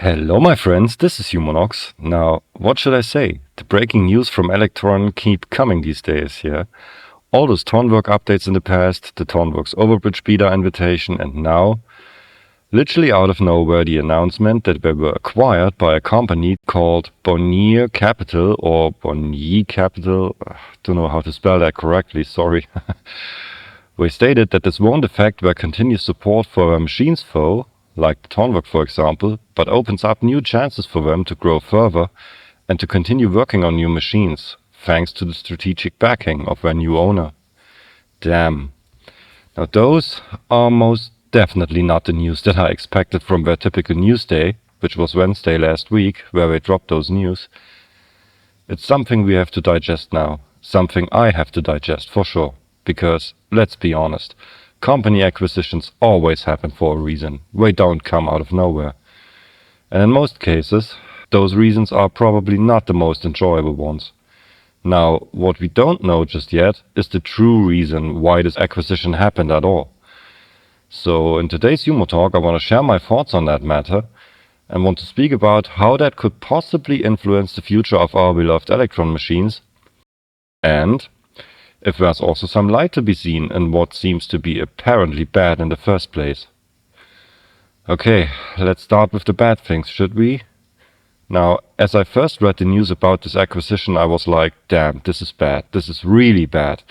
Hello my friends, this is umonox. Now, what should I say? The breaking news from Elektron keep coming these days, yeah? All those Tonverk updates in the past, the Tonverk's Overbridge beta invitation, and now, literally out of nowhere, the announcement that they were acquired by a company called Bonnier Capital, or Bonnier Capital, don't know how to spell that correctly, sorry. We stated that this won't affect their continued support for their machines though, like the Tonverk for example, but opens up new chances for them to grow further and to continue working on new machines, thanks to the strategic backing of their new owner. Damn. Now those are most definitely not the news that I expected from their typical news day, which was Wednesday last week, where they dropped those news. It's something we have to digest now, something I have to digest for sure, because, let's be honest, company acquisitions always happen for a reason. They don't come out of nowhere. And in most cases, those reasons are probably not the most enjoyable ones. Now, what we don't know just yet is the true reason why this acquisition happened at all. So in today's umoTalk, I want to share my thoughts on that matter and want to speak about how that could possibly influence the future of our beloved Elektron machines, and if there's also some light to be seen in what seems to be apparently bad in the first place. Okay, let's start with the bad things, should we? Now, as I first read the news about this acquisition, I was like, damn, this is bad, this is really bad.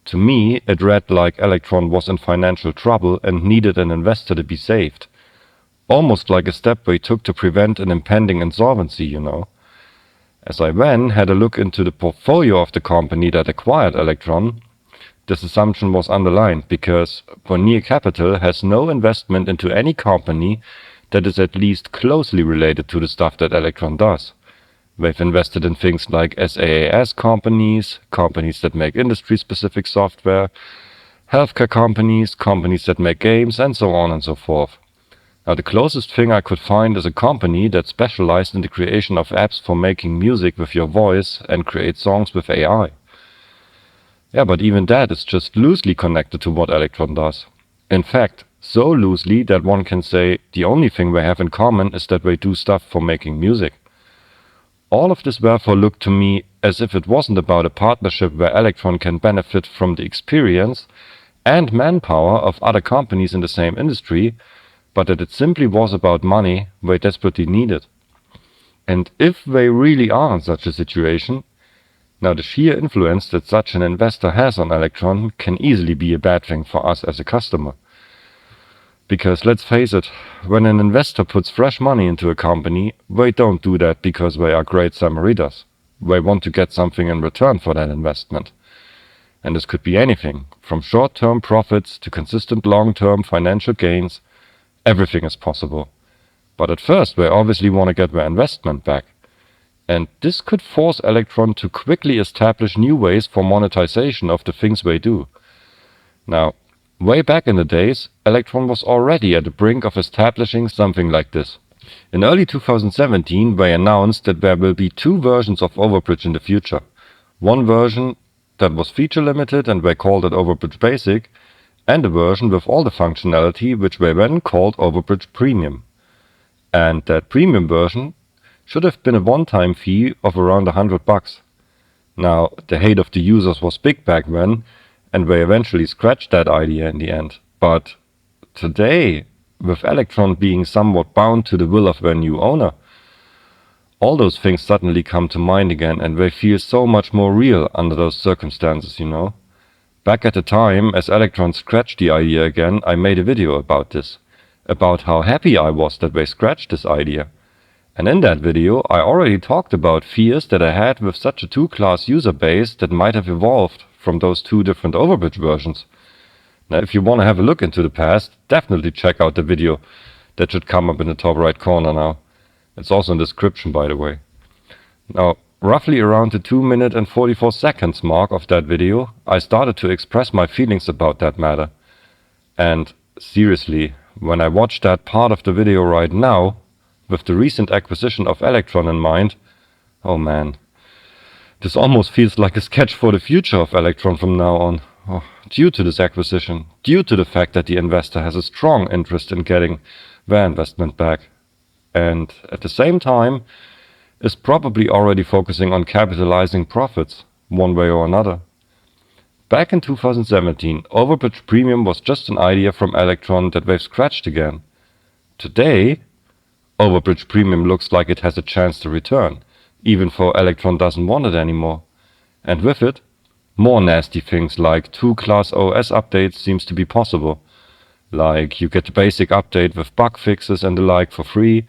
To me, it read like Elektron was in financial trouble and needed an investor to be saved. Almost like a step they took to prevent an impending insolvency, you know. As I then had a look into the portfolio of the company that acquired Elektron, this assumption was underlined because Bonnier Capital has no investment into any company that is at least closely related to the stuff that Elektron does. They've invested in things like SaaS companies, companies that make industry-specific software, healthcare companies, companies that make games, and so on and so forth. Now, the closest thing I could find is a company that specialized in the creation of apps for making music with your voice and create songs with AI. Yeah, but even that is just loosely connected to what Elektron does. In fact, so loosely that one can say the only thing they have in common is that they do stuff for making music. All of this therefore looked to me as if it wasn't about a partnership where Elektron can benefit from the experience and manpower of other companies in the same industry, but that it simply was about money they desperately needed. And if they really are in such a situation, now the sheer influence that such an investor has on Elektron can easily be a bad thing for us as a customer. Because let's face it, when an investor puts fresh money into a company, they don't do that because they are great Samaritans. They want to get something in return for that investment. And this could be anything, from short-term profits to consistent long-term financial gains. Everything is possible. But at first, they obviously want to get their investment back. And this could force Elektron to quickly establish new ways for monetization of the things they do. Now, way back in the days, Elektron was already at the brink of establishing something like this. In early 2017, they announced that there will be two versions of Overbridge in the future. One version that was feature limited and they called it Overbridge Basic, and a version with all the functionality which they then called Overbridge Premium. And that premium version should have been a one-time fee of around $100. Now, the hate of the users was big back then, and they eventually scratched that idea in the end. But today, with Elektron being somewhat bound to the will of their new owner, all those things suddenly come to mind again, and they feel so much more real under those circumstances, you know. Back at the time, as Elektron scratched the idea again, I made a video about this, about how happy I was that they scratched this idea. And in that video, I already talked about fears that I had with such a two-class user base that might have evolved from those two different Overbridge versions. Now, if you want to have a look into the past, definitely check out the video. That should come up in the top right corner now. It's also in the description, by the way. Now, roughly around the 2 minute and 44 seconds mark of that video, I started to express my feelings about that matter. And seriously, when I watch that part of the video right now, with the recent acquisition of Elektron in mind, oh man, this almost feels like a sketch for the future of Elektron from now on. Due to this acquisition, due to the fact that the investor has a strong interest in getting their investment back. and at the same time is probably already focusing on capitalizing profits one way or another. Back in 2017, overbridge premium was just an idea from Elektron that they've scratched again. Today, overbridge premium looks like it has a chance to return, even though Elektron doesn't want it anymore. And with it, more nasty things like 2-class OS updates seems to be possible. Like you get the basic update with bug fixes and the like for free,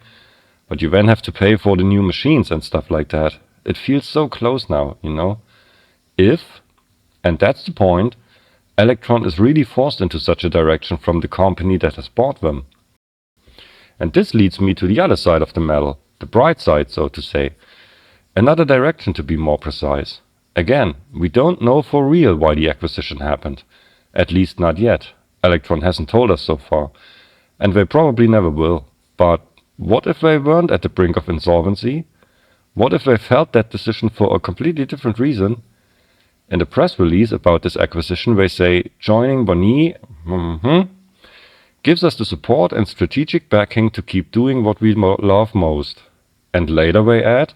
but you then have to pay for the new machines and stuff like that. It feels so close now, you know? If, and that's the point, Elektron is really forced into such a direction from the company that has bought them. And this leads me to the other side of the medal, the bright side, so to say. Another direction to be more precise. Again, we don't know for real why the acquisition happened. At least not yet. Elektron hasn't told us so far. And they probably never will. But what if they weren't at the brink of insolvency? What if they felt that decision for a completely different reason? In the press release about this acquisition, they say joining Bonnie gives us the support and strategic backing to keep doing what we love most. And later they add,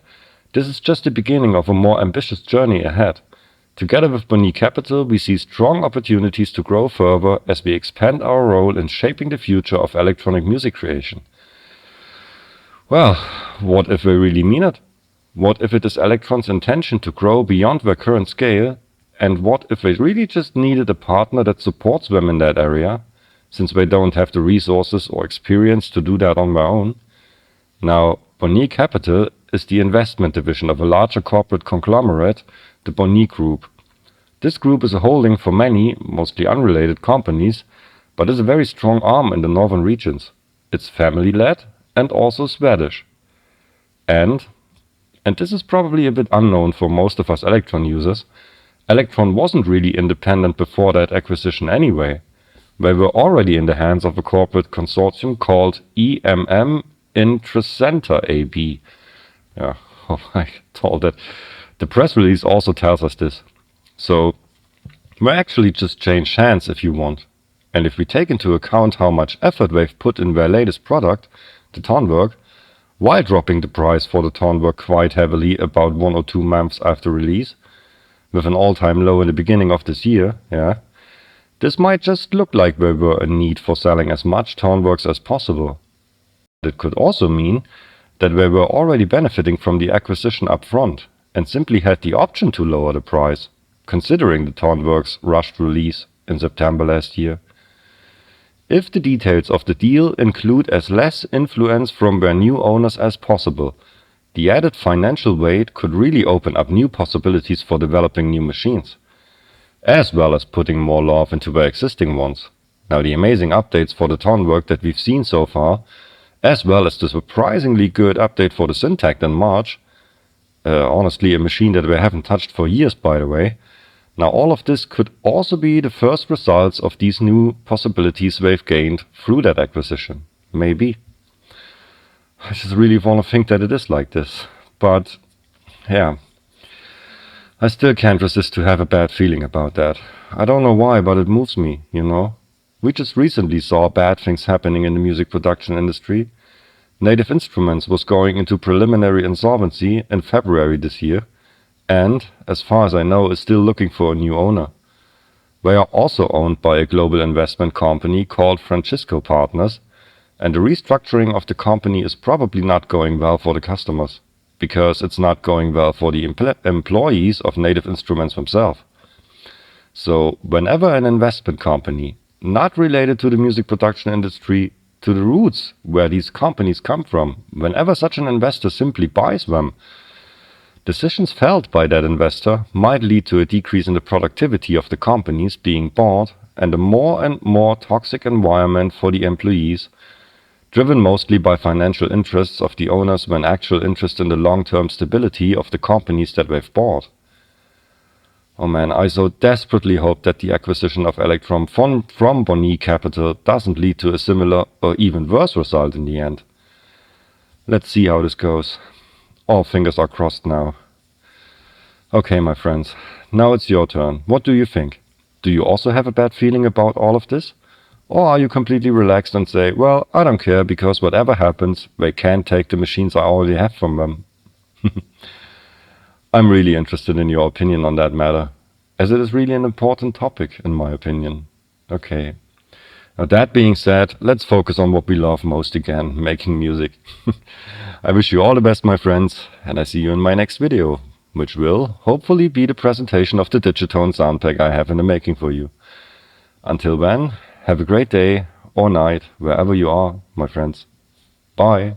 this is just the beginning of a more ambitious journey ahead. Together with Bonnie Capital, we see strong opportunities to grow further as we expand our role in shaping the future of electronic music creation. Well, what if they really mean it? What if it is Elektron's intention to grow beyond their current scale? And what if they really just needed a partner that supports them in that area, since they don't have the resources or experience to do that on their own? Now, Bonnie Capital is the investment division of a larger corporate conglomerate, the Bonnie Group. This group is a holding for many, mostly unrelated companies, but is a very strong arm in the northern regions. It's family-led and also Swedish. And this is probably a bit unknown for most of us Elektron users, Elektron wasn't really independent before that acquisition anyway. They were already in the hands of a corporate consortium called EMM Intracenter AB. Yeah, oh, I told that. The press release also tells us this. So, we actually just changed hands if you want. And if we take into account how much effort they've put in their latest product, the Tonverk, while dropping the price for the Tonverk quite heavily about 1 or 2 months after release, with an all-time low in the beginning of this year, this might just look like there were a need for selling as much Tonverks as possible. It could also mean that they were already benefiting from the acquisition up front and simply had the option to lower the price, considering the Tonverk's rushed release in September last year. If the details of the deal include as less influence from their new owners as possible, the added financial weight could really open up new possibilities for developing new machines, as well as putting more love into their existing ones. Now, the amazing updates for the Tonverk that we've seen so far, as well as the surprisingly good update for the Syntact in March, honestly a machine that we haven't touched for years, by the way. Now, all of this could also be the first results of these new possibilities they've gained through that acquisition. Maybe. I just really want to think that it is like this. But, yeah, I still can't resist to have a bad feeling about that. I don't know why, but it moves me, you know. We just recently saw bad things happening in the music production industry. Native Instruments was going into preliminary insolvency in February this year, and, as far as I know, is still looking for a new owner. They are also owned by a global investment company called Francisco Partners, and the restructuring of the company is probably not going well for the customers, because it's not going well for the employees of Native Instruments themselves. So, whenever an investment company, not related to the music production industry, to the roots where these companies come from, whenever such an investor simply buys them, decisions felt by that investor might lead to a decrease in the productivity of the companies being bought and a more and more toxic environment for the employees, driven mostly by financial interests of the owners than actual interest in the long-term stability of the companies that they've bought. Oh man, I so desperately hope that the acquisition of Elektron from Bonnie Capital doesn't lead to a similar or even worse result in the end. Let's see how this goes. All fingers are crossed now. Okay, my friends, now it's your turn. What do you think? Do you also have a bad feeling about all of this? Or are you completely relaxed and say, well, I don't care because whatever happens, they can't take the machines I already have from them? I'm really interested in your opinion on that matter, as it is really an important topic, in my opinion. Okay. Now, that being said, let's focus on what we love most again, making music. I wish you all the best, my friends, and I see you in my next video, which will hopefully be the presentation of the Digitone sound pack I have in the making for you. Until then, have a great day or night, wherever you are, my friends. Bye.